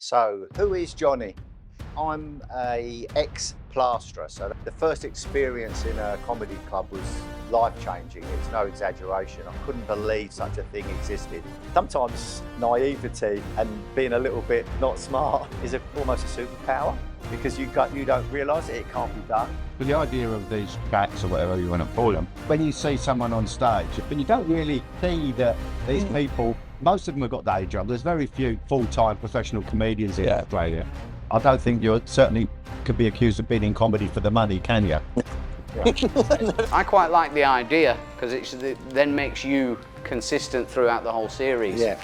So, who is Johnny? I'm a ex-plasterer, so the first experience in a comedy club was life-changing. It's no exaggeration. I couldn't believe such a thing existed. Sometimes naivety and being a little bit not smart is almost a superpower because you don't realise it can't be done. But the idea of these cats or whatever you want to call them, when you see someone on stage, but you don't really see that these people, most of them have got day job. There's very few full-time professional comedians in Australia. I don't think you certainly could be accused of being in comedy for the money, can you? I quite like the idea because it then makes you consistent throughout the whole series. Yeah.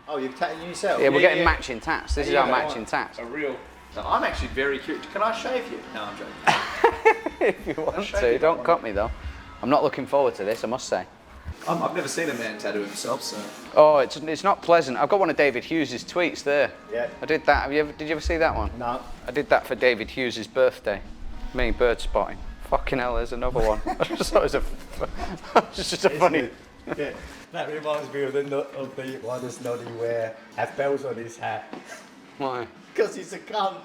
Oh, you've tattooed yourself? Yeah, we're getting matching tats. This is our matching tats. A real. No, I'm actually very curious. Can I shave you? No, I'm joking. If you want to, don't cut me though. I'm not looking forward to this, I must say. I've never seen a man tattoo himself, so. Oh, it's not pleasant. I've got one of David Hughes' tweets there. Yeah. I did that. Did you ever see that one? No. I did that for David Hughes' birthday. Me bird spotting. Fucking hell, there's another one. I just thought it was just a funny. Yeah. That reminds me of the one that's naughty where has bells on his hat. Why? Because he's a cunt.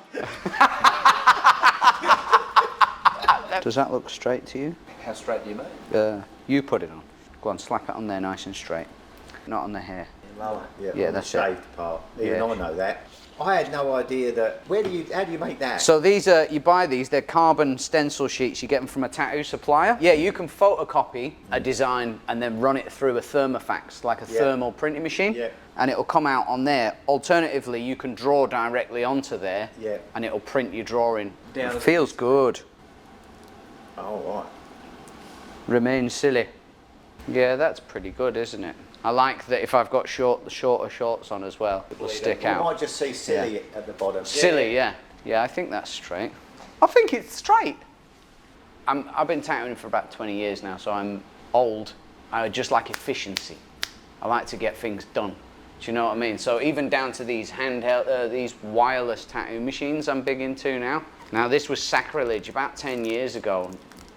Does that look straight to you? How straight do you mean? You put it on. Go on, slap it on there nice and straight. Not on the hair. Lower. Yeah, Yeah, on that's the it. shaved part. Even Yeah. I know that. I had no idea that. How do you make that? So these are, you buy these, they're carbon stencil sheets, you get them from a tattoo supplier. Yeah, you can photocopy a design and then run it through a thermofax, like a thermal printing machine, and it'll come out on there. Alternatively, you can draw directly onto there, and it'll print your drawing. It feels good. Oh, right. Remain silly. Yeah, that's pretty good, isn't it? I like that if I've got shorter shorts on as well, it will stick out. You might just see silly at the bottom. Silly, yeah. Yeah, I think that's straight. I think it's straight. I've been tattooing for about 20 years now, so I'm old. I just like efficiency. I like to get things done. Do you know what I mean? So even down to these handheld, these wireless tattoo machines I'm big into now. Now this was sacrilege about 10 years ago.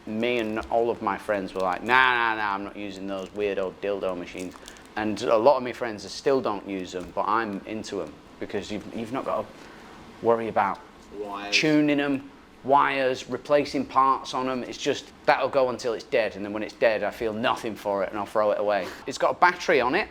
Me and all of my friends were like, nah, I'm not using those weird old dildo machines. And a lot of my friends still don't use them, but I'm into them because you've not got to worry about tuning them, wires, replacing parts on them. It's just, that'll go until it's dead, and then when it's dead, I feel nothing for it and I'll throw it away. It's got a battery on it.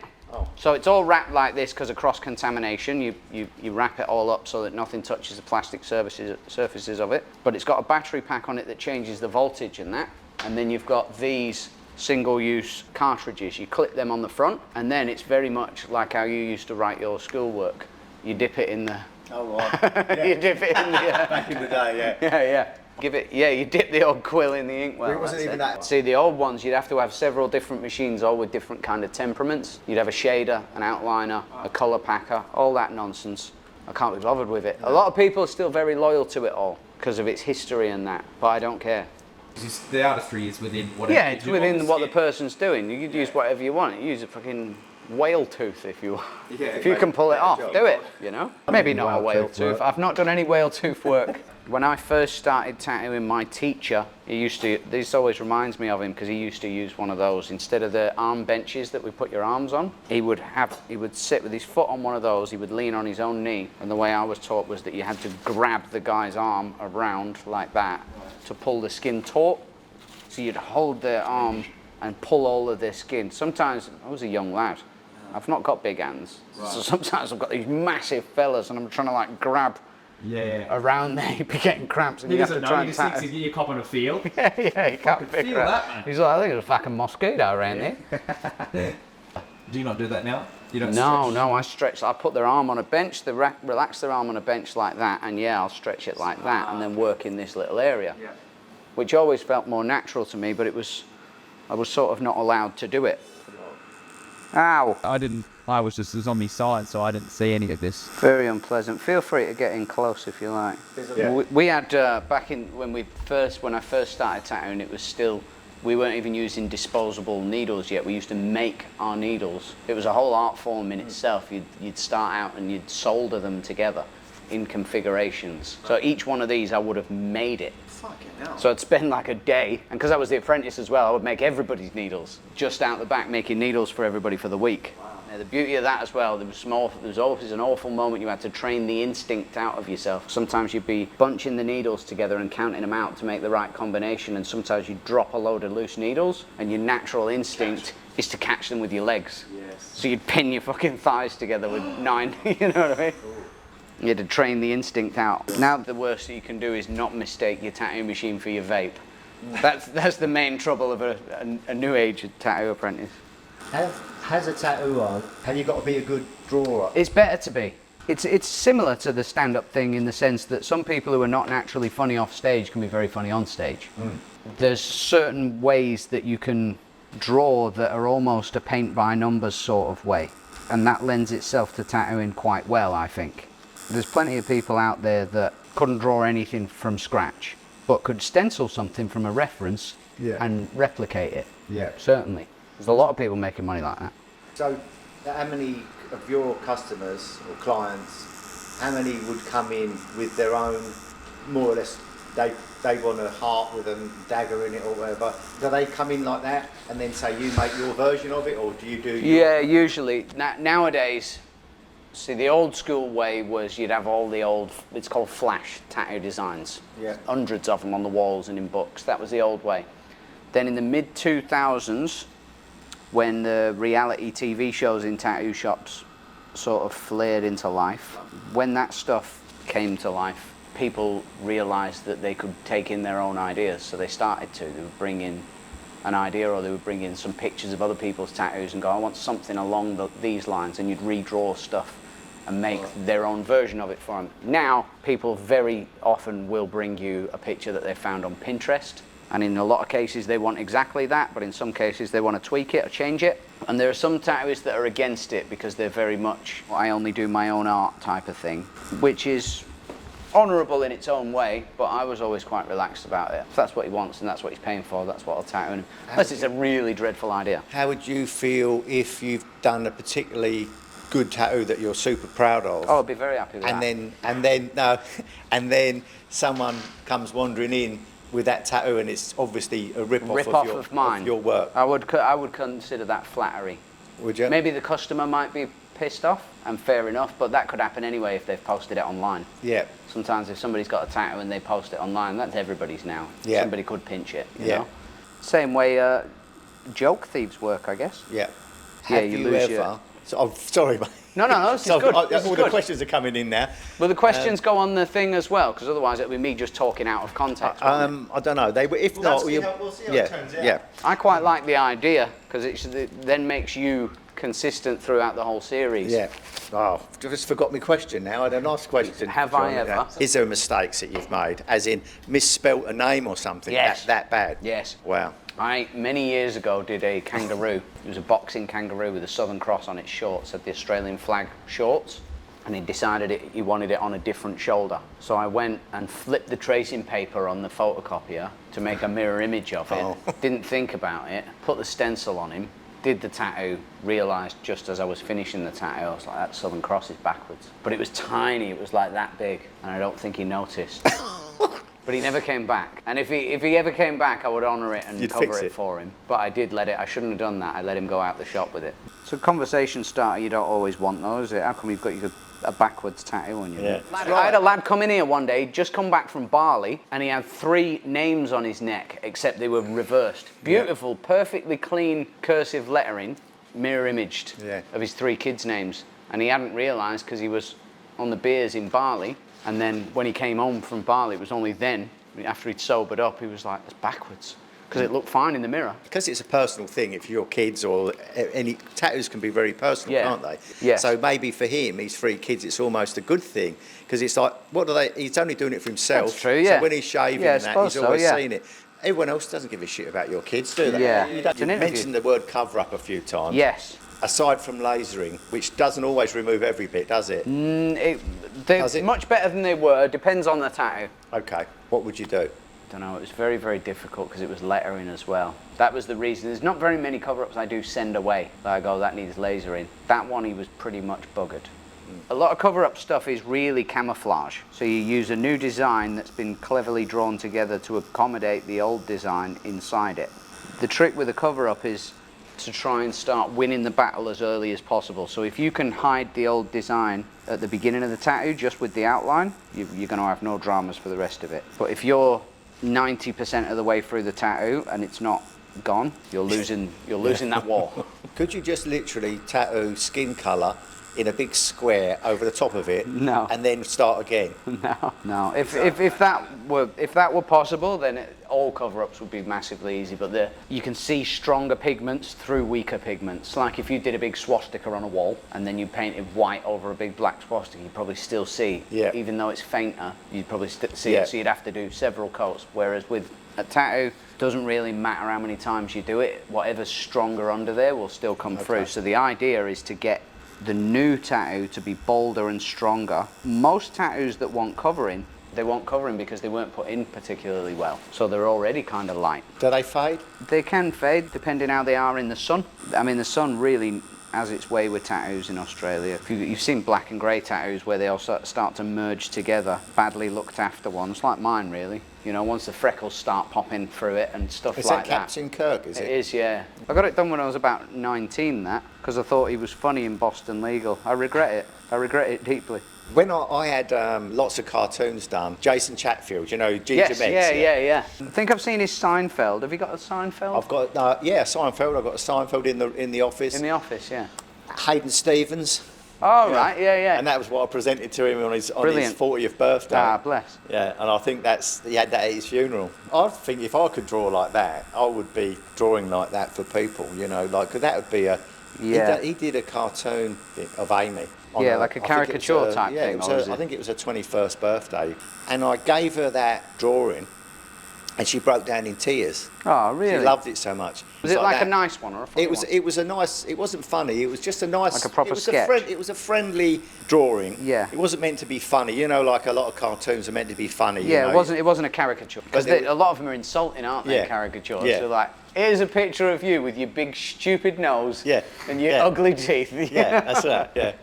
So it's all wrapped like this because of cross-contamination. You wrap it all up so that nothing touches the plastic surfaces of it. But it's got a battery pack on it that changes the voltage and that. And then you've got these single-use cartridges. You clip them on the front, and then it's very much like how you used to write your schoolwork. You dip it in the... Oh, right. You dip it in the... Back in the day, yeah. Yeah. You dip the old quill in the inkwell. It wasn't even that. See, the old ones, you'd have to have several different machines, all with different kind of temperaments. You'd have a shader, an outliner, a colour packer, all that nonsense. I can't be bothered with it. A lot of people are still very loyal to it all because of its history and that, but I don't care. The artistry is within whatever. Yeah, it's within what the person's doing. You could use whatever you want. You use a fucking whale tooth if you want. Yeah, if you can pull it off, do it, you know? Maybe not a whale tooth tooth. work. I've not done any whale tooth work. When I first started tattooing, my teacher, this always reminds me of him because he used to use one of those. Instead of the arm benches that we put your arms on, he would sit with his foot on one of those, he would lean on his own knee, and the way I was taught was that you had to grab the guy's arm around like that to pull the skin taut. So you'd hold their arm and pull all of their skin. Sometimes, I was a young lad, I've not got big hands, so sometimes I've got these massive fellas and I'm trying to like grab around there, you'd be getting cramps and you have to try and tattoo. You're copping a feel. Yeah, you can't figure feel it. that, man. He's like, I think there's a fucking mosquito around here. Do you not do that now? You don't No, I stretch. I put their arm on a bench, relax their arm on a bench like that, and I'll stretch it like that and then work in this little area. Yeah. Which always felt more natural to me, but I was sort of not allowed to do it. Ow! I was just on my side, so I didn't see any of this. Very unpleasant. Feel free to get in close if you like. Yeah. We had back in when I first started tattooing, it was still, we weren't even using disposable needles yet. We used to make our needles. It was a whole art form in itself. You'd start out and you'd solder them together. in configurations. So each one of these I would have made it. Fucking hell. So I'd spend like a day, and because I was the apprentice as well, I would make everybody's needles, just out the back, making needles for everybody for the week. Wow. Now, the beauty of that as well, there was always an awful moment you had to train the instinct out of yourself. Sometimes you'd be bunching the needles together and counting them out to make the right combination, and sometimes you'd drop a load of loose needles, and your natural instinct is to catch them with your legs. Yes. So you'd pin your fucking thighs together with 9, you know what I mean? You had to train the instinct out. Now the worst that you can do is not mistake your tattoo machine for your vape. That's the main trouble of a new age tattoo apprentice. Has a tattoo on, have you got to be a good drawer? It's better to be. It's similar to the stand-up thing in the sense that some people who are not naturally funny off stage can be very funny on stage. There's certain ways that you can draw that are almost a paint by numbers sort of way, and that lends itself to tattooing quite well, I think. There's plenty of people out there that couldn't draw anything from scratch, but could stencil something from a reference and replicate it. Yeah. Certainly. There's a lot of people making money like that. So, how many of your customers or clients, how many would come in with their own, more or less, they want a heart with a dagger in it or whatever? Do they come in like that and then say you make your version of it, or do you do Yeah, usually. Nowadays, see, the old school way was you'd have all the old, it's called flash tattoo designs. Yeah. Hundreds of them on the walls and in books. That was the old way. Then in the mid-2000s, when the reality TV shows in tattoo shops sort of flared into life, when that stuff came to life, people realised that they could take in their own ideas, so they started to. They would bring in an idea, or they would bring in some pictures of other people's tattoos and go, I want something along these lines, and you'd redraw stuff and make their own version of it for them. Now, people very often will bring you a picture that they found on Pinterest, and in a lot of cases they want exactly that, but in some cases they want to tweak it or change it. And there are some tattooists that are against it because they're very much, I only do my own art type of thing, which is honourable in its own way, but I was always quite relaxed about it. If that's what he wants and that's what he's paying for, that's what I'll tattoo him. Unless it's a really dreadful idea. How would you feel if you've done a particularly good tattoo that you're super proud of? Oh, I'd be very happy with that. And then someone comes wandering in with that tattoo, and it's obviously a rip-off of mine. of your work. I would consider that flattery. Would you? Maybe the customer might be pissed off, and fair enough, but that could happen anyway if they've posted it online. Yeah. Sometimes if somebody's got a tattoo and they post it online, that's everybody's now. Yeah. Somebody could pinch it, you Yeah. know? Same way joke thieves work, I guess. Yeah. Yeah, Have you you lose ever... your- Oh, sorry, mate. No, this is good. This is all good. the questions are coming in now. Well, the questions go on the thing as well, because otherwise it'll be me just talking out of context. won't it? I don't know. If not, We'll see how it turns out. Yeah. I quite like the idea, because it then makes you consistent throughout the whole series. Yeah. Oh, I just forgot my question now. I had a nice question. Have I ever? Is there mistakes that you've made, as in misspelt a name or something? Yes. That bad? Yes. Wow. I, many years ago, did a kangaroo. It was a boxing kangaroo with a Southern Cross on its shorts, had the Australian flag shorts, and he decided he wanted it on a different shoulder. So I went and flipped the tracing paper on the photocopier to make a mirror image of it. Oh. Didn't think about it, put the stencil on him, did the tattoo, realised just as I was finishing the tattoo, I was like, that Southern Cross is backwards. But it was tiny, it was like that big, and I don't think he noticed. But he never came back. And if he ever came back, I would honour it and You'd cover fix it it. for him. But I did let it, I shouldn't have done that. I let him go out the shop with it. So conversation starter, you don't always want those. How come you've got a backwards tattoo on you? Yeah. I had a lad come in here one day, he'd just come back from Bali, and he had 3 names on his neck, except they were reversed. Beautiful, perfectly clean cursive lettering, mirror imaged, of his 3 kids' names. And he hadn't realised because he was on the beers in Bali. And then when he came home from Bali, it was only then, after he'd sobered up, he was like, it's backwards. Because it looked fine in the mirror. Because it's a personal thing, if your kids or any tattoos can be very personal, Yeah. can't they? Yes. So maybe for him, his 3 kids, it's almost a good thing. Because it's like, he's only doing it for himself. That's true, yeah. So when he's shaving Yeah, I and that, suppose he's so, always yeah. seen it. Everyone else doesn't give a shit about your kids, do they? Yeah. You It's an interview. mentioned the word cover-up a few times. Yes. Aside from lasering, which doesn't always remove every bit, does it? They're Does it? much better than they were, depends on the tattoo. Okay, what would you do? Don't know, it was very, very difficult because it was lettering as well. That was the reason. There's not very many cover-ups I do send away that I go, that needs lasering. That one, he was pretty much buggered. A lot of cover-up stuff is really camouflage. So you use a new design that's been cleverly drawn together to accommodate the old design inside it. The trick with a cover-up is to try and start winning the battle as early as possible. So if you can hide the old design at the beginning of the tattoo just with the outline, you're going to have no dramas for the rest of it. But if you're 90% of the way through the tattoo and it's not gone, you're losing that war. Could you just literally tattoo skin colour in a big square over the top of it? No. And then start again? No. If that were possible, then all cover-ups would be massively easy. But you can see stronger pigments through weaker pigments. Like if you did a big swastika on a wall and then you painted white over a big black swastika, you'd probably still see. Yeah. Even though it's fainter, you'd probably see it. So you'd have to do several coats. Whereas with a tattoo, doesn't really matter how many times you do it. Whatever's stronger under there will still come through. So the idea is to get the new tattoo to be bolder and stronger. Most tattoos that want covering, they want covering because they weren't put in particularly well. So they're already kind of light. Do they fade? They can fade depending how they are in the sun. I mean, the sun really has its way with tattoos in Australia. You've seen black and grey tattoos where they all start to merge together, badly looked after ones, like mine really. You know, once the freckles start popping through it and stuff like that. Is that Captain Kirk, is it? It is, yeah. I got it done when I was about 19, because I thought he was funny in Boston Legal. I regret it. I regret it deeply. When I had lots of cartoons done, Jason Chatfield, you know, Ginger Yes, Meds, yeah. I think I've seen his Seinfeld. Have you got a Seinfeld? I've got, Seinfeld. I've got a Seinfeld in the office. In the office, yeah. Hayden Stevens. Oh, right, yeah. And that was what I presented to him on his 40th birthday. Ah, bless. Yeah, and I think he had that at his funeral. I think if I could draw like that, I would be drawing like that for people, you know, like, 'cause that would be a... Yeah. He did a cartoon of Amy. Yeah, like a caricature type thing. I think it was her 21st birthday. And I gave her that drawing, and she broke down in tears. Oh, really? She loved it so much. Was it like a nice one or a funny one? It was a nice. It wasn't funny. It was just a nice. Like a proper it was sketch. It was a friendly drawing. Yeah. It wasn't meant to be funny. You know, like a lot of cartoons are meant to be funny. Yeah, you know? it wasn't a caricature. Because a lot of them are insulting, aren't they? Yeah. Caricatures. Yeah. So like, here's a picture of you with your big stupid nose. Yeah. And your ugly teeth. Yeah, that's right. Yeah.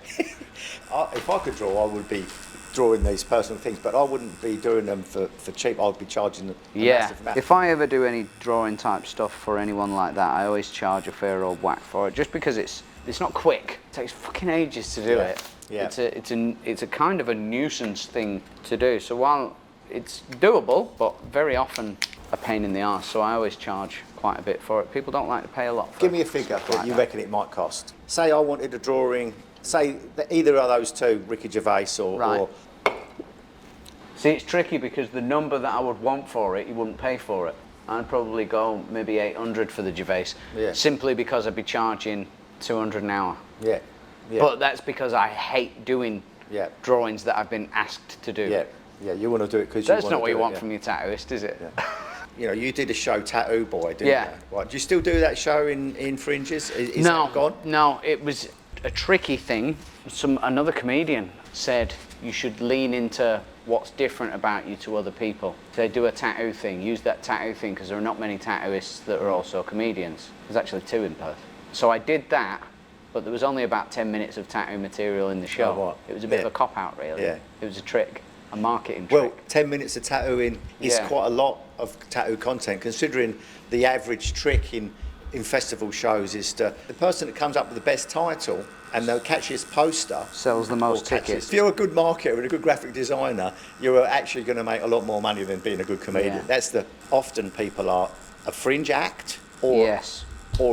If I could draw, I would be drawing these personal things, but I wouldn't be doing them for cheap. I'd be charging a massive amount. If I ever do any drawing type stuff for anyone like that, I always charge a fair old whack for it, just because it's not quick. It takes fucking ages to do it. Yeah. It's a kind of a nuisance thing to do. So while it's doable, but very often a pain in the arse. So I always charge quite a bit for it. People don't like to pay a lot for it. Give me a figure that you reckon it might cost. Say I wanted a drawing. Say that either of those two, Ricky Gervais or See, it's tricky because the number that I would want for it, you wouldn't pay for it. I'd probably go maybe 800 for the Gervais, simply because I'd be charging 200 an hour. Yeah. But that's because I hate doing drawings that I've been asked to do. Yeah, you want to do it because you want to do it. That's not what you want from your tattooist, is it? Yeah. You know, you did a show, Tattoo Boy, didn't Yeah. you? Right. Do you still do that show in Fringes? Is that gone? No, it was a tricky thing. Another comedian said you should lean into what's different about you to other people. So they do a tattoo thing, use that tattoo thing, because there are not many tattooists that are also comedians. There's actually 2 in Perth. So I did that, but there was only about 10 minutes of tattoo material in the show. Oh, right. It was a bit of a cop-out, really. Yeah. It was a trick, a marketing trick. Well, 10 minutes of tattooing is quite a lot of tattoo content, considering the average trick in festival shows is the person that comes up with the best title and the catchiest poster sells the most tickets. If you're a good marketer and a good graphic designer, you're actually going to make a lot more money than being a good comedian. Yeah. Often people are a fringe act or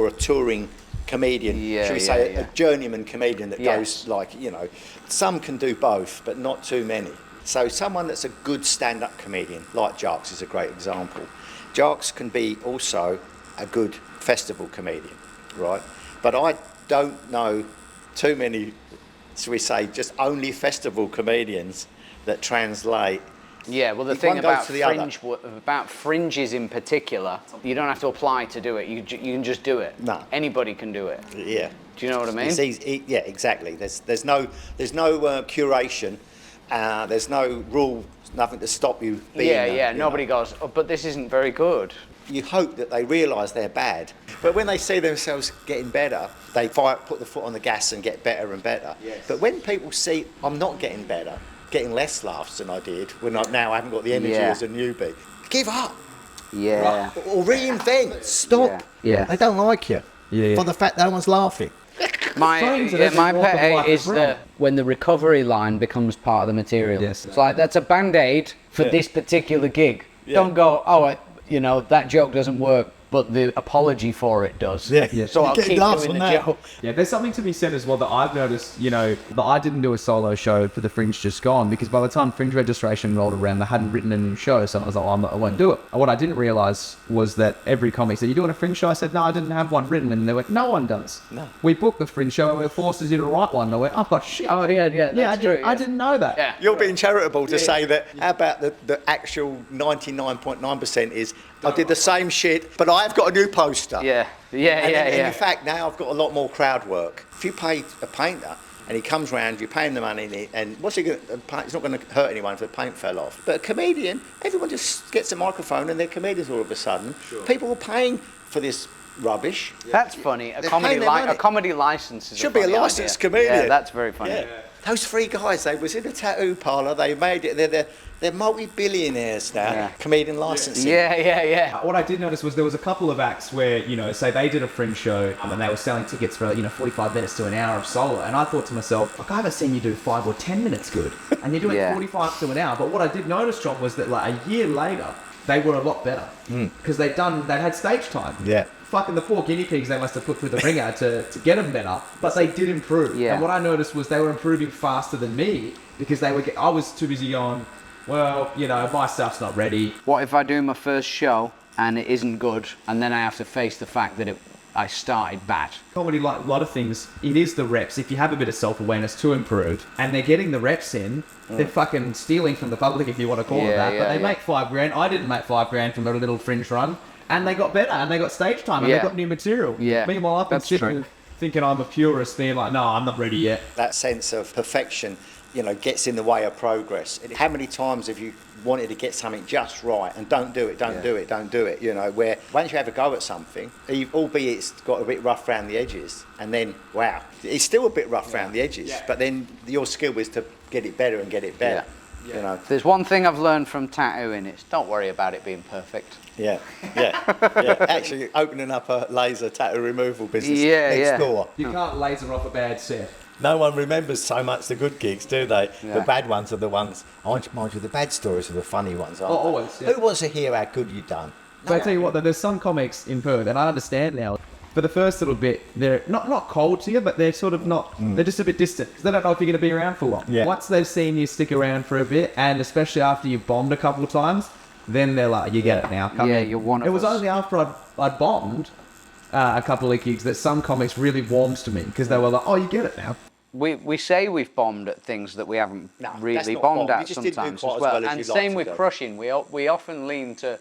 a touring comedian. Should we say a journeyman comedian that goes like, you know, some can do both, but not too many. So someone that's a good stand-up comedian, like Jarks is a great example. Jarks can be also a good festival comedian, right? But I don't know too many, shall we say, just only festival comedians that translate. Yeah, well, the thing about fringes in particular, you don't have to apply to do it. You can just do it. No. Anybody can do it. Yeah. Do you know what I mean? It's easy, yeah, exactly. There's no curation. There's no rule, nothing to stop you being. Nobody goes, oh, but this isn't very good. You hope that they realise they're bad. But when they see themselves getting better, they put the foot on the gas and get better and better. Yes. But when people see I'm not getting better, getting less laughs than I did, when I haven't got the energy Yeah. as a newbie, give up. Yeah. Or reinvent. Stop. Yeah. They don't like you for the fact that no one's laughing. My pet hate is that when the recovery line becomes part of the material. Yes. It's like, that's a band-aid for this particular gig. Don't go, that joke doesn't work, but the apology for it does. Yeah. So I'll keep doing the joke. Yeah, there's something to be said as well that I've noticed, that I didn't do a solo show for the Fringe Just Gone, because by the time Fringe registration rolled around, they hadn't written a new show, so I was like, I won't do it. And what I didn't realise was that every comic said, you doing a Fringe show? I said, no, I didn't have one written, and they went, no one does. No. We booked the Fringe show, and we forced you to write one. And I went, oh, shit. Oh, yeah, I didn't know that. Yeah. You're being charitable to say that. How about the actual 99.9% is I did the same shit, but I've got a new poster. Yeah. And in fact, now I've got a lot more crowd work. If you pay a painter and he comes round, you pay him the money, and what's he going to? It's not going to hurt anyone if the paint fell off. But a comedian, everyone just gets a microphone and they're comedians all of a sudden. Sure. People are paying for this rubbish. That's funny. A They're comedy paying their money. a comedy license is Should be a funny licensed idea. comedian. Yeah, that's very funny. Yeah. Those three guys, they was in a tattoo parlour. They made it. They're multi-billionaires now. Yeah. Comedian licensing. Yeah. What I did notice was there was a couple of acts where, say they did a Fringe show and they were selling tickets for, 45 minutes to an hour of solo. And I thought to myself, I haven't seen you do 5 or 10 minutes good. And you're doing 45 to an hour. But what I did notice, John, was that like a year later, they were a lot better. Because they'd had stage time. Yeah. Fucking the poor guinea pigs they must have put through the ringer to get them better. But they did improve. Yeah. And what I noticed was they were improving faster than me because I was too busy going, well, my stuff's not ready. What if I do my first show and it isn't good, and then I have to face the fact that I started bad? Comedy, like a lot of things, it is the reps. If you have a bit of self-awareness to improve, and they're getting the reps in, they're fucking stealing from the public, if you want to call it that. But they make $5,000. I didn't make $5,000 from a little Fringe run, and they got better, and they got stage time, and they got new material. Yeah. Meanwhile, I've been sitting thinking I'm a purist, being like, no, I'm not ready yet. That sense of perfection, gets in the way of progress. How many times have you wanted to get something just right and don't do it, where once you have a go at something, albeit it's got a bit rough around the edges, and then, wow, it's still a bit rough around the edges, but then your skill is to get it better and get it better. If there's one thing I've learned from tattooing, it's don't worry about it being perfect. Yeah. Actually, opening up a laser tattoo removal business next door. You can't laser off a bad set. No one remembers so much the good gigs, do they? Yeah. The bad ones are the ones. I want to mind you, the bad stories are the funny ones, aren't Oh, they? always, yeah. Who wants to hear how good you've done? But I tell you what, there's some comics in Perth, and I understand now. For the first little bit, they're not cold to you, but they're sort of not. They're just a bit distant because they don't know if you're going to be around for long. Yeah. Once they've seen you stick around for a bit, and especially after you've bombed a couple of times, then they're like, "You get it now. Come in." You're one of It was us. only after I'd bombed a couple of gigs that some comics really warmed to me because they were like, "Oh, you get it now." We say we've bombed at things that we haven't that's really not bombed bomb. You at just didn't do sometimes quite as as well. well as And you'd like same to with do. crushing. We often lean to,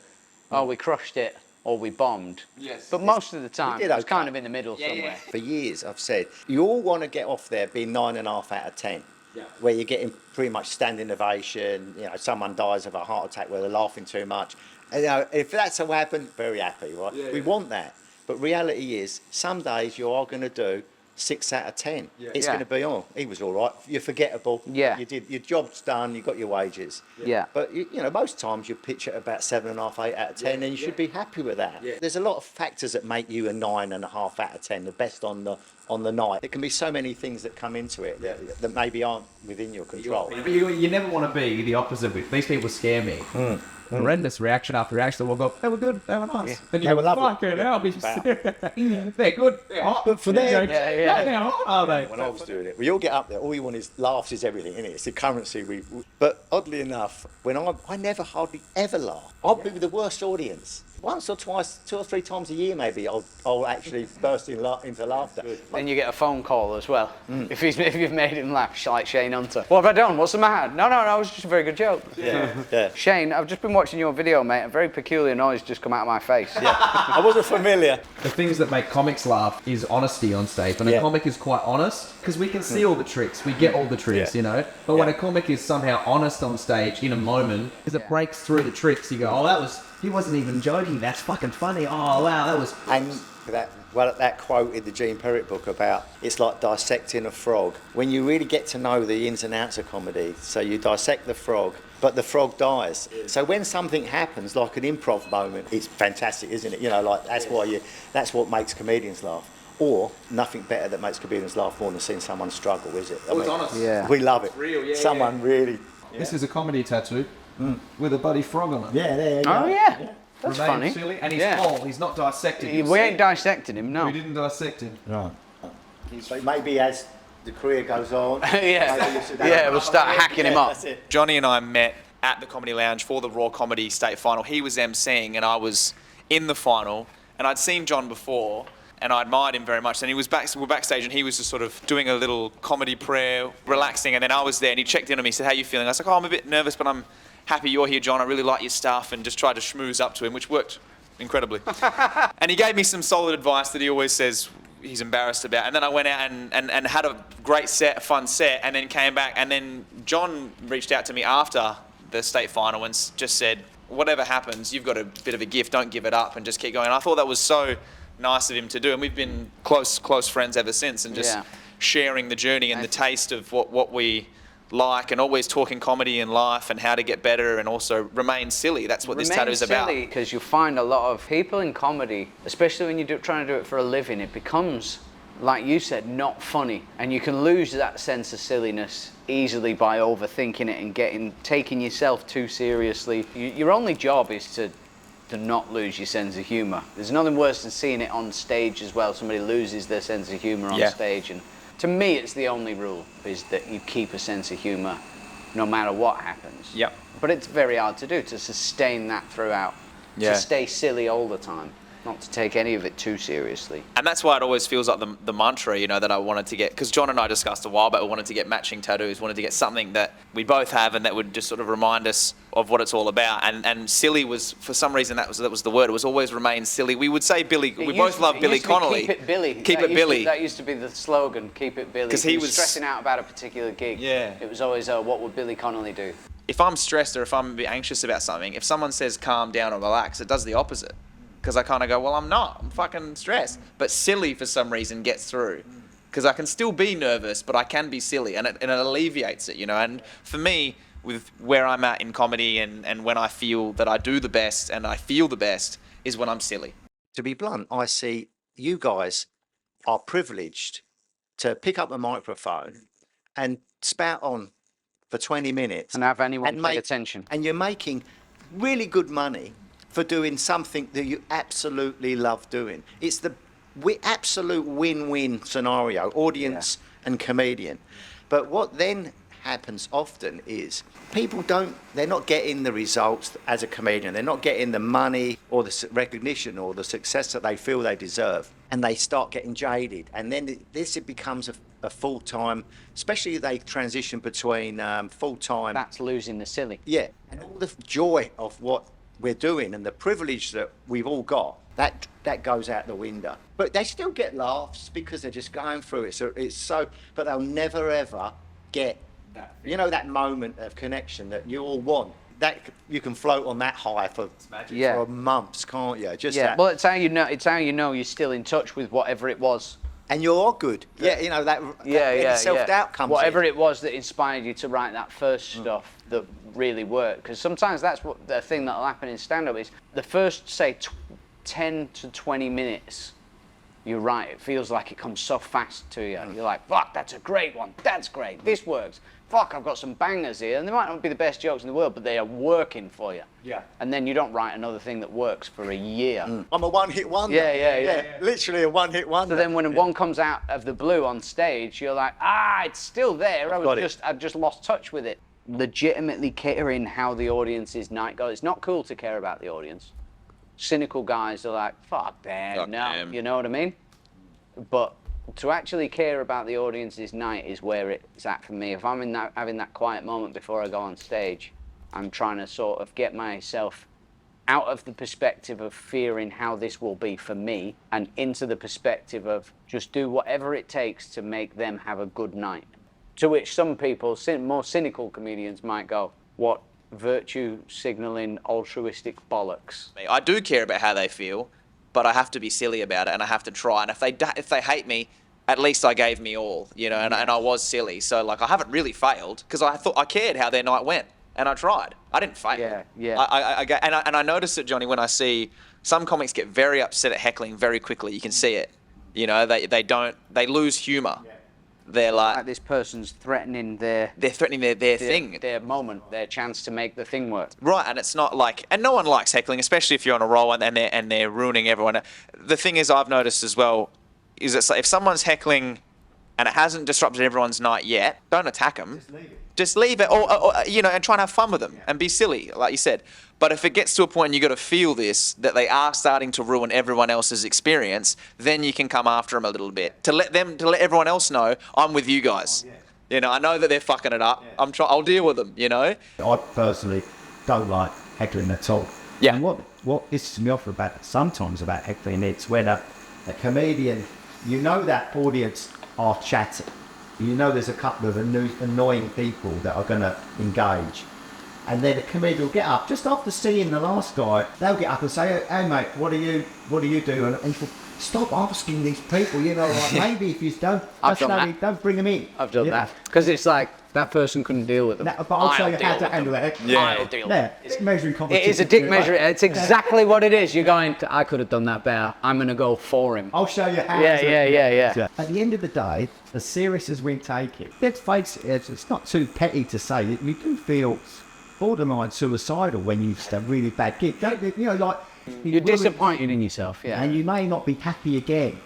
we crushed it or we bombed. Yes. But most of the time, did it's okay. kind of in the middle somewhere. For years, I've said, you all want to get off there being 9.5 out of 10. Yeah. Where you're getting pretty much standing ovation, someone dies of a heart attack where they're laughing too much. And, if that's what happened, very happy, right? We want that. But reality is, some days you are going to do 6 out of 10. It's Yeah. going to be, he was all right. You're forgettable. Yeah. You did your job's done. You got your wages. Yeah. But most times you pitch at about 7.5, 8 out of 10, and you should be happy with that. There's a lot of factors that make you a 9.5 out of 10, the best on the night. There can be so many things that come into it that maybe aren't within your control. But you never want to be the opposite. These people scare me. Horrendous reaction after reaction. We'll go, they were good, they were nice. Then you They go, were lovely. fucking hell, they're good. Good for them. How are they? When I was doing it, we all get up there. All you want is laughs, is everything, innit? It's the currency But oddly enough, when I never hardly ever laugh. I'll be with the worst audience. Once or twice, 2 or 3 times a year, maybe I'll actually burst into laughter. Then you get a phone call as well. If you've made him laugh, like Shane Hunter. What have I done? What's the matter? No, it was just a very good joke. Yeah. Shane, I've just been watching watching your video, mate. A very peculiar noise just come out of my face. Yeah, I wasn't familiar. The things that make comics laugh is honesty on stage. When a comic is quite honest, because we can see all the tricks, we get all the tricks, you know. But when a comic is somehow honest on stage in a moment, because it breaks through the tricks, you go, oh, he wasn't even joking. That's fucking funny. Oh, wow, that was... And that quote in the Jon Pinder book about it's like dissecting a frog. When you really get to know the ins and outs of comedy, so you dissect the frog, but the frog dies. So when something happens, like an improv moment, it's fantastic, isn't it? You know, like that's what makes comedians laugh. Or nothing better that makes comedians laugh more than seeing someone struggle, is it? I mean, honest. Yeah. We love it. It's real, yeah. Someone really. This is a comedy tattoo with a bloody frog on it. Yeah, there you go. Oh, yeah. That's Remain funny. silly, and he's Yeah. whole. He's not dissected. We ain't dissecting him, no. We didn't dissect him. Right. But maybe as the career goes on, Yeah, we'll start hacking him up. That's it. Johnny and I met at the Comedy Lounge for the Raw Comedy State Final. He was emceeing and I was in the final, and I'd seen John before and I admired him very much. And we were backstage and he was just sort of doing a little comedy prayer, relaxing, and then I was there and he checked in on me, said, "How you feeling?" I was like, "Oh, I'm a bit nervous, but I'm happy you're here, John. I really like your stuff," and just tried to schmooze up to him, which worked incredibly. And he gave me some solid advice that he always says he's embarrassed about. And then I went out and had a great set, a fun set, and then came back. And then John reached out to me after the state final and just said, "Whatever happens, you've got a bit of a gift, don't give it up and just keep going." And I thought that was so nice of him to do. And we've been close friends ever since, and just sharing the journey and the taste of what we like, and always talking comedy and life and how to get better and also remain silly. That's what this tattoo is about. Because you find a lot of people in comedy, especially when you're trying to do it for a living, it becomes, like you said, not funny, and you can lose that sense of silliness easily by overthinking it and taking yourself too seriously. Your only job is to not lose your sense of humour. There's nothing worse than seeing it on stage as well. Somebody loses their sense of humour on stage, and to me, it's the only rule, is that you keep a sense of humour no matter what happens. Yep. But it's very hard to do, to sustain that throughout, to stay silly all the time, not to take any of it too seriously. And that's why it always feels like the mantra, you know, that I wanted to get, because John and I discussed a while back, we wanted to get matching tattoos, wanted to get something that we both have and that would just sort of remind us of what it's all about. And silly was, for some reason, that was the word. It was always remain silly. We would say Billy, we both love Billy Connolly. Keep it Billy. Keep it Billy. That used to be the slogan, keep it Billy. Because he was stressing out about a particular gig. Yeah. It was always, what would Billy Connolly do? If I'm stressed or if I'm a bit anxious about something, if someone says calm down or relax, it does the opposite. Because I kind of go, well, I'm not. I'm fucking stressed. But silly, for some reason, gets through. Because I can still be nervous, but I can be silly. And it alleviates it, you know. And for me, with where I'm at in comedy and when I feel that I do the best and I feel the best is when I'm silly. To be blunt, I see you guys are privileged to pick up a microphone and spout on for 20 minutes. And have anyone pay attention. And you're making really good money for doing something that you absolutely love doing. It's the absolute win-win scenario, audience and comedian. But what then happens often is they're not getting the results as a comedian. They're not getting the money or the recognition or the success that they feel they deserve. And they start getting jaded. And then it becomes a full-time, especially they transition between full-time. That's losing the silly. Yeah. And all the joy of what we're doing and the privilege that we've all got, that goes out the window. But they still get laughs because they're just going through it. So but they'll never ever get that moment of connection that you all want. That you can float on that high for months, can't you? Well, it's how you know. It's how you know you're still in touch with whatever it was. And you're good. That self-doubt comes whatever in. it was that inspired you to write that first stuff that really worked. Because sometimes that's what the thing that'll happen in stand-up is the first, say, 10 to 20 minutes. You're right. It feels like it comes so fast to you. You're like, fuck, that's a great one. That's great. This works. Fuck, I've got some bangers here. And they might not be the best jokes in the world, but they are working for you. Yeah. And then you don't write another thing that works for a year. I'm a one-hit wonder. Yeah. Literally a one-hit wonder. So then when one comes out of the blue on stage, you're like, it's still there. I've just lost touch with it. Legitimately catering how the audience's night goes. It's not cool to care about the audience. Cynical guys are like, fuck them, you know what I mean? But to actually care about the audience's night is where it's at for me. If I'm having that quiet moment before I go on stage, I'm trying to sort of get myself out of the perspective of fearing how this will be for me and into the perspective of just do whatever it takes to make them have a good night. To which some people, more cynical comedians, might go, what virtue signaling altruistic bollocks. I do care about how they feel, but I have to be silly about it and I have to try. And if they hate me, at least I gave me all, you know, and I was silly. So like I haven't really failed because I thought I cared how their night went and I tried. I didn't fail. Yeah. I notice it, Johnny, when I see some comics get very upset at heckling very quickly. You can see it. You know, they lose humor. Yeah. They're like this person's threatening their thing, their moment, their chance to make the thing work. Right, and it's not like, and no one likes heckling, especially if you're on a roll and they're ruining everyone. The thing is, I've noticed as well, is that if someone's heckling and it hasn't disrupted everyone's night yet, don't attack them. Just leave it, or you know, and try and have fun with them and be silly, like you said. But if it gets to a point and you got to feel this, that they are starting to ruin everyone else's experience, then you can come after them a little bit to let everyone else know I'm with you guys. You know, I know that they're fucking it up. I'll deal with them. You know. I personally don't like heckling at all. Yeah. And what pisses me off sometimes about heckling, it's when a comedian, you know, that audience are chatting. You know there's a couple of annoying people that are going to engage. And then the comedian will get up, just after seeing the last guy, they'll get up and say, hey mate, what do you do? And you stop asking these people, you know, like maybe if you don't bring them in. I've done that. Because it's like, that person couldn't deal with them. No, but I'll show you how to handle it. I'll deal with it. It's measuring competition. It is a dick measure. It's exactly what it is. You're going, I could have done that better. I'm going to go for him. I'll show you how. Yeah. At the end of the day, as serious as we take it, let's face it, it's not too petty to say that we do feel borderline suicidal when you've had a really bad gig. You know, like... You're disappointed in yourself, yeah. And you may not be happy again.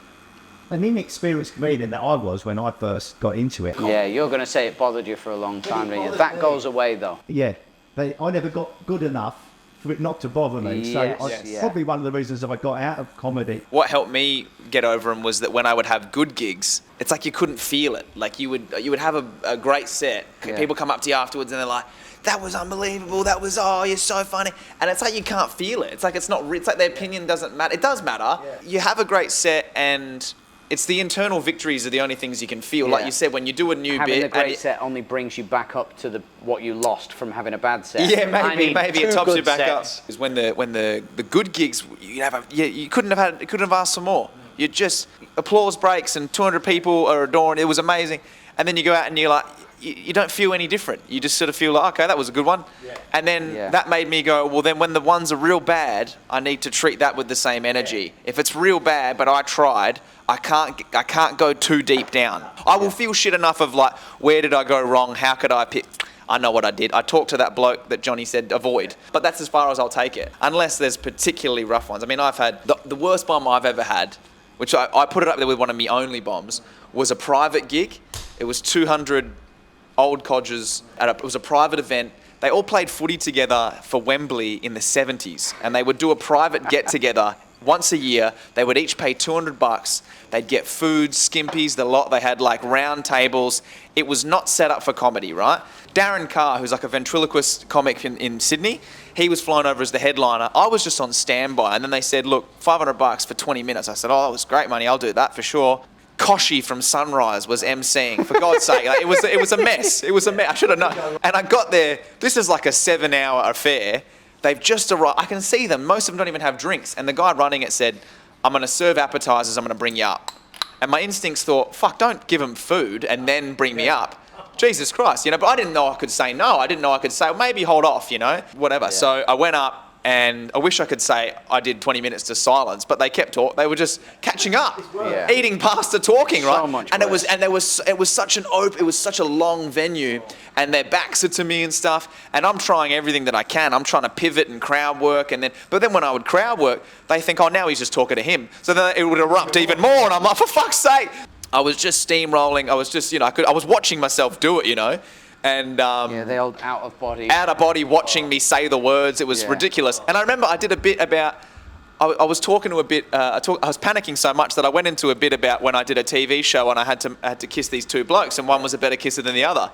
An inexperienced comedian that I was when I first got into it. Yeah, you're going to say it bothered you for a long time, don't you? That goes away, though. Yeah, I never got good enough for it not to bother me. Yes, probably one of the reasons that I got out of comedy. What helped me get over them was that when I would have good gigs, it's like you couldn't feel it. Like you would have a great set. Yeah. People come up to you afterwards and they're like, that was unbelievable. That was, you're so funny. And it's like you can't feel it. It's like it's like their opinion doesn't matter. It does matter. Yeah. You have a great set and it's the internal victories are the only things you can feel. Yeah. Like you said, when you do a new having bit... Having a great set only brings you back up to what you lost from having a bad set. Yeah, maybe it tops you back up. Is when the good gigs, you couldn't have asked for more. You just, applause breaks and 200 people are adoring. It was amazing. And then you go out and you're like, you don't feel any different. You just sort of feel like, okay, that was a good one. Yeah. And then that made me go, well, then when the ones are real bad, I need to treat that with the same energy. Yeah. If it's real bad, but I tried, I can't go too deep down. I will feel shit enough of like, where did I go wrong? How could I pick? I know what I did. I talked to that bloke that Johnny said avoid, but that's as far as I'll take it. Unless there's particularly rough ones. I mean, I've had the worst bomb I've ever had, which I put it up there with one of my only bombs, was a private gig. It was 200 old codgers. It was a private event. They all played footy together for Wembley in the 70s, and they would do a private get-together once a year. They would each pay $200. They'd get food, skimpies, the lot. They had like round tables. It was not set up for comedy, right? Darren Carr, who's like a ventriloquist comic in Sydney, he was flown over as the headliner. I was just on standby, and then they said, look, $500 for 20 minutes. I said, oh, that was great money. I'll do that for sure. Koshy from Sunrise was emceeing. For God's sake, like, it was a mess. It was a mess. I should have known. And I got there. This is like a 7-hour affair. They've just arrived. I can see them. Most of them don't even have drinks. And the guy running it said, I'm going to serve appetizers. I'm going to bring you up. And my instincts thought, fuck, don't give them food and then bring me up. Jesus Christ, you know. But I didn't know I could say no. I didn't know I could say, well, maybe hold off, you know, whatever. Yeah. So I went up. And I wish I could say I did 20 minutes to silence, but they kept talking. They were just catching up, eating pasta, talking, right? So much and worse. It was such a long venue, and their backs are to me and stuff. And I'm trying everything that I can. I'm trying to pivot and crowd work, but then when I would crowd work, they think, oh, now he's just talking to him. So then it would erupt even more, and I'm like, for fuck's sake! I was just steamrolling. I was just, you know, I was watching myself do it, you know. And the old out of body watching me say the words. It was ridiculous. And I remember I did a bit about, I was talking to a bit, I was panicking so much that I went into a bit about when I did a TV show and I had to kiss these two blokes, and one was a better kisser than the other.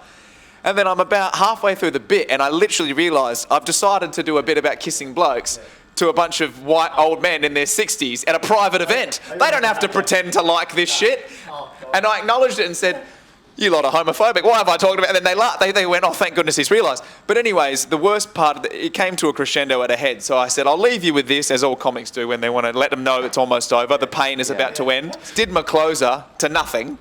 And then I'm about halfway through the bit and I literally realise I've decided to do a bit about kissing blokes to a bunch of white old men in their 60s at a private event. They don't have to pretend to like this shit. And I acknowledged it and said, you lot are homophobic. Why have I talked about it? And then they laughed. They went, oh, thank goodness he's realised. But anyways, the worst part of it came to a crescendo at a head. So I said, I'll leave you with this, as all comics do when they want to let them know it's almost over. The pain is about to end. Did my closer to nothing.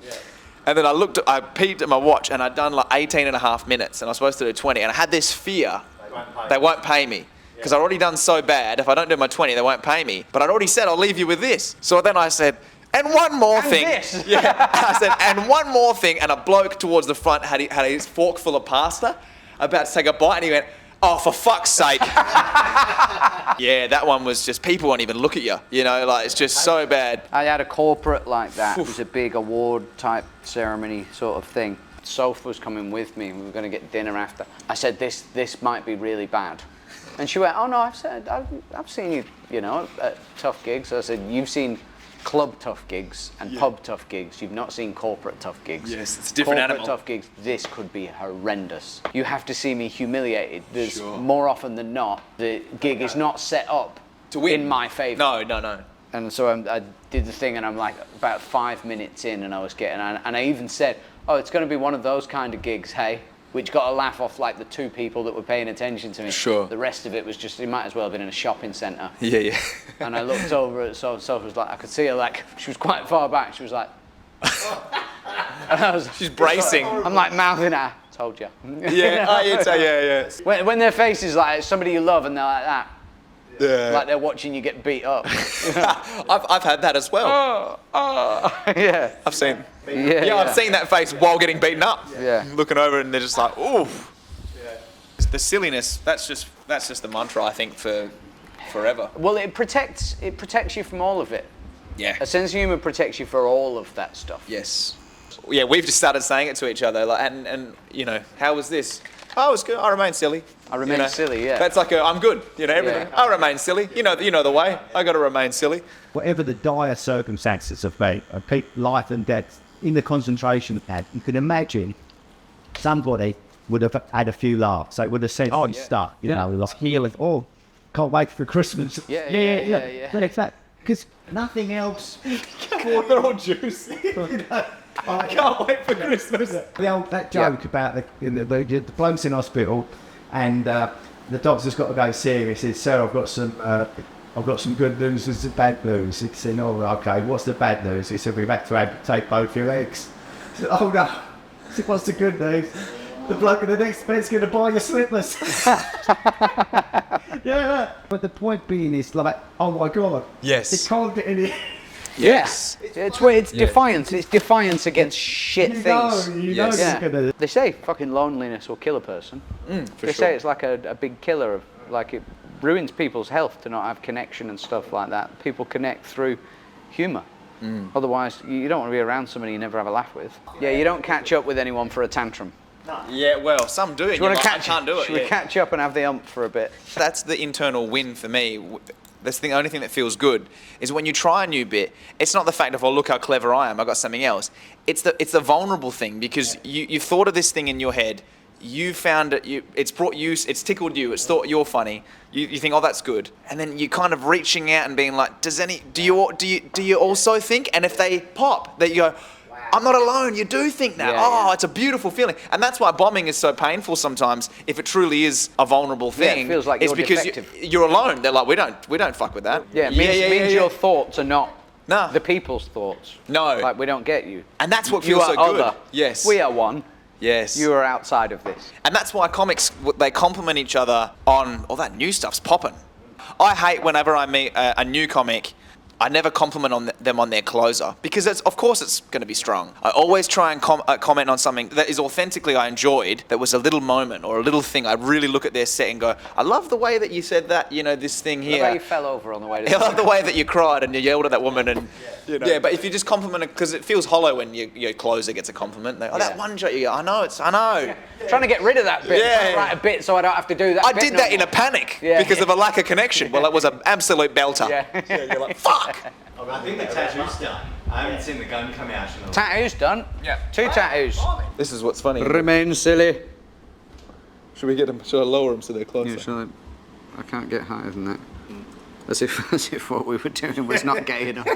And then I peeked at my watch and I'd done like 18 and a half minutes and I was supposed to do 20. And I had this fear they won't pay me. Because I'd already done so bad. If I don't do my 20, they won't pay me. But I'd already said, I'll leave you with this. So then I said, and one more thing. This. Yeah. I said, and one more thing. And a bloke towards the front had his fork full of pasta, about to take a bite, and he went, oh, for fuck's sake. Yeah, that one was just, people won't even look at you. You know, like, it's just so bad. I had a corporate like that. It was a big award type ceremony sort of thing. Soph was coming with me and we were going to get dinner after. I said, this might be really bad. And she went, oh no, I've seen you, you know, at tough gigs. I said, you've seen club tough gigs and pub tough gigs. You've not seen corporate tough gigs. Yes, it's a different animal. Corporate tough gigs, this could be horrendous. You have to see me humiliated. There's more often than not, the gig is not set up to win in my favour. No. And so I did the thing and I'm like about 5 minutes in and I was getting, and I even said, oh, it's going to be one of those kind of gigs, hey? Which got a laugh off like the 2 people that were paying attention to me. Sure. The rest of it was just, it might as well have been in a shopping centre. Yeah. And I looked over at Soph was like, I could see her like, she was quite far back. She was like, and I was, she's bracing. I'm like mouthing at her, told you. Yeah. When their face is like somebody you love and they're like that. Yeah. Like they're watching you get beat up. I've had that as well. Yeah. I've seen. Yeah, I've seen that face while getting beaten up. Yeah. Looking over and they're just like, ooh. Yeah. The silliness. That's just the mantra, I think, for forever. Well, it protects you from all of it. Yeah. A sense of humour protects you for all of that stuff. Yes. Yeah, we've just started saying it to each other, like, and you know, how was this? Oh, it was good. I remain silly. I remain silly, yeah. That's like I'm good. You know, everything. Yeah. I remain silly. You know the way. I got to remain silly. Whatever the dire circumstances have been, of life and death in the concentration camp, you can imagine somebody would have had a few laughs. So it would have said stuff, you know, like healing. Oh, can't wait for Christmas. Yeah. But it's that, because nothing else. They're all juicy. I can't wait for Christmas. That joke about the bloke's in hospital and the doctor's got to go serious. He said, sir, I've got some good news and some bad news. He said, oh, okay, what's the bad news? He said, we've had to amputate both your legs. I said, oh no. I said, what's the good news? The bloke in the next bed's going to buy your slippers. Yeah. But the point being is like, oh my God. Yes. It can't get any... Yes. It's defiance. It's defiance against shit things. You know Yes. it's gonna... They say fucking loneliness will kill a person. They say it's like a big killer of, like, it ruins people's health to not have connection and stuff like that. People connect through humour. Otherwise, you don't want to be around somebody you never have a laugh with. Yeah, you don't catch up with anyone for a tantrum. Yeah, well, some do it. Do you want to I can't do it. Should we catch up and have the ump for a bit? That's the internal win for me. That's the only thing that feels good is when you try a new bit. It's not the fact of, oh, look how clever I am, I got something else. It's the vulnerable thing because you've thought of this thing in your head. You found it. It's brought you. It's tickled you. It's thought you're funny. You think, oh, that's good. And then you're kind of reaching out and being like, do you also think? And if they pop, that you go, I'm not alone. You do think that. It's a beautiful feeling. And that's why bombing is so painful sometimes. If it truly is a vulnerable thing, it feels like it's you're because defective. you're alone. They're like, we don't fuck with that. Yeah, it means your thoughts are not No. the people's thoughts. No. Like, we don't get you. And that's what You feels are so good. other. Yes. We are one. Yes. You are outside of this. And that's why comics, they compliment each other on, all that new stuff's popping. I hate whenever I meet a new comic, I never compliment them on their closer because of course it's going to be strong. I always try and comment on something that is authentically I enjoyed, that was a little moment or a little thing. I really look at their set and go, I love the way that you said that, you know, this thing here. The way you fell over on the way to I love the way that you cried and you yelled at that woman and yeah, but if you just compliment it, because it feels hollow when your closer gets a compliment. They, that one joke, you go, I know. Yeah. Trying to get rid of that bit. Yeah. Trying to write a bit so I don't have to do that. I bit did no that more. in a panic Yeah. because of a lack of connection. Well, it was an absolute belter. Yeah. You're like, fuck. I think the tattoo's done. I haven't seen the gun come out. Tattoo's done. Yeah. 2 tattoos. This is what's funny. Remain silly. Should we get them? Should I lower them so they're closer? Yeah, shall I can't get higher than that. As if what we were doing was not gay enough.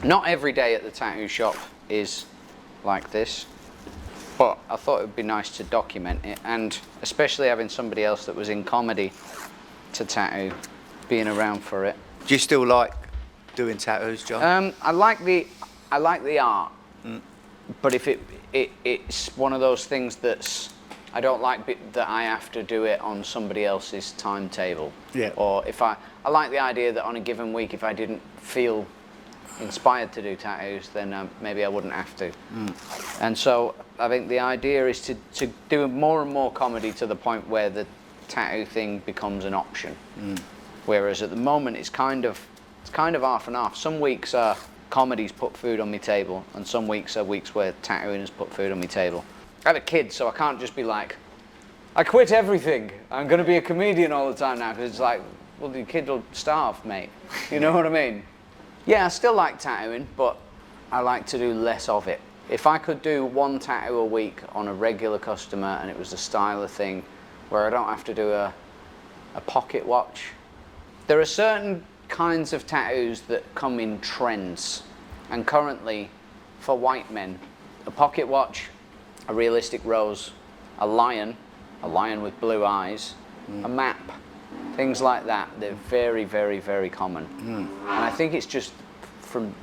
Not every day at the tattoo shop is like this, but I thought it would be nice to document it, and especially having somebody else that was in comedy to tattoo, being around for it. Do you still like doing tattoos, John? I like the art, but if it's one of those things that's, I don't like that I have to do it on somebody else's timetable. Yeah. Or if I like the idea that on a given week, if I didn't feel inspired to do tattoos, then maybe I wouldn't have to. And so I think the idea is to do more and more comedy to the point where the tattoo thing becomes an option. Whereas at the moment it's kind of half and half. Some weeks comedy's put food on my table, and some weeks are weeks where tattooing has put food on my table. I have a kid, so I can't just be like, I quit everything, I'm going to be a comedian all the time now, because it's like, well, the kid will starve, mate. You know what I mean? Yeah, I still like tattooing, but I like to do less of it. If I could do one tattoo a week on a regular customer and it was a styler thing where I don't have to do a pocket watch. There are certain kinds of tattoos that come in trends, and currently for white men, a pocket watch, a realistic rose, a lion with blue eyes, a map, things like that. They're very, very, very common. And I think it's just from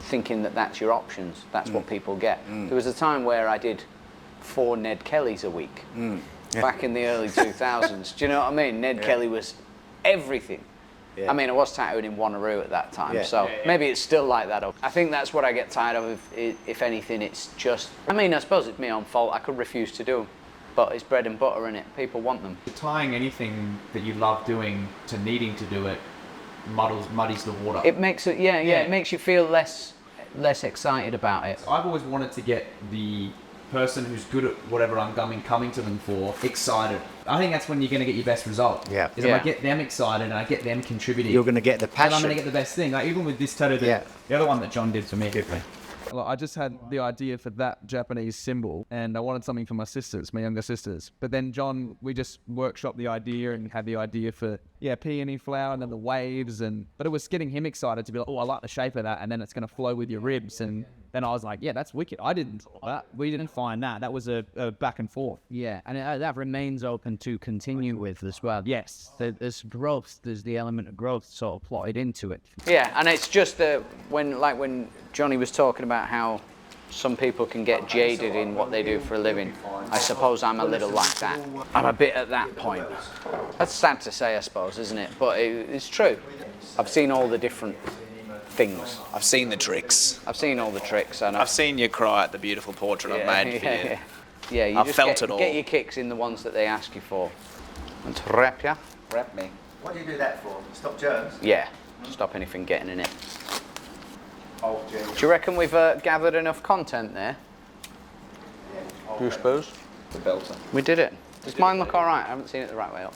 thinking that that's your options, that's what people get. There was a time where I did 4 Ned Kellys a week, back in the early 2000s. Do you know what I mean? Ned Kelly was everything. I mean, I was tattooed in Wanneroo at that time, so maybe it's still like that. I think that's what I get tired of, if anything. It's just, I mean, I suppose it's my own fault. I could refuse to do them, but it's bread and butter in it. People want them. Tying anything that you love doing to needing to do it muddies the water. It makes it, it makes you feel less excited about it. I've always wanted to get the person who's good at whatever I'm coming to them for excited. I think that's when you're going to get your best result. Yeah. Is if I get them excited and I get them contributing. You're going to get the passion. And I'm going to get the best thing. Like even with this tattoo, the other one that John did for me. Well, I just had the idea for that Japanese symbol, and I wanted something for my sisters, my younger sisters. But then John, we just workshopped the idea and had the idea for peony flower and then the waves, but it was getting him excited to be like, oh, I like the shape of that, and then it's going to flow with your ribs. And then I was like, yeah, that's wicked. I didn't thought that. We didn't find that. That was a back and forth. Yeah, and that remains open to continue with as well. Yes. There's growth. There's the element of growth sort of plotted into it. Yeah, and it's just when Johnny was talking about how some people can get jaded in what they do for a living. I suppose I'm a little like that. I'm a bit at that point. That's sad to say, I suppose, isn't it? But it's true. I've seen all the different things. I've seen the tricks. I've seen all the tricks. And I've seen you cry at the beautiful portrait I've made for you. Yeah, you I've just felt it all. Get your kicks in the ones that they ask you for. And rep ya. Rep me. What do you do that for? Stop germs? Yeah, stop anything getting in it. Oh, do you reckon we've gathered enough content there? You suppose? The belter. We did it. Does mine look alright? I haven't seen it the right way up.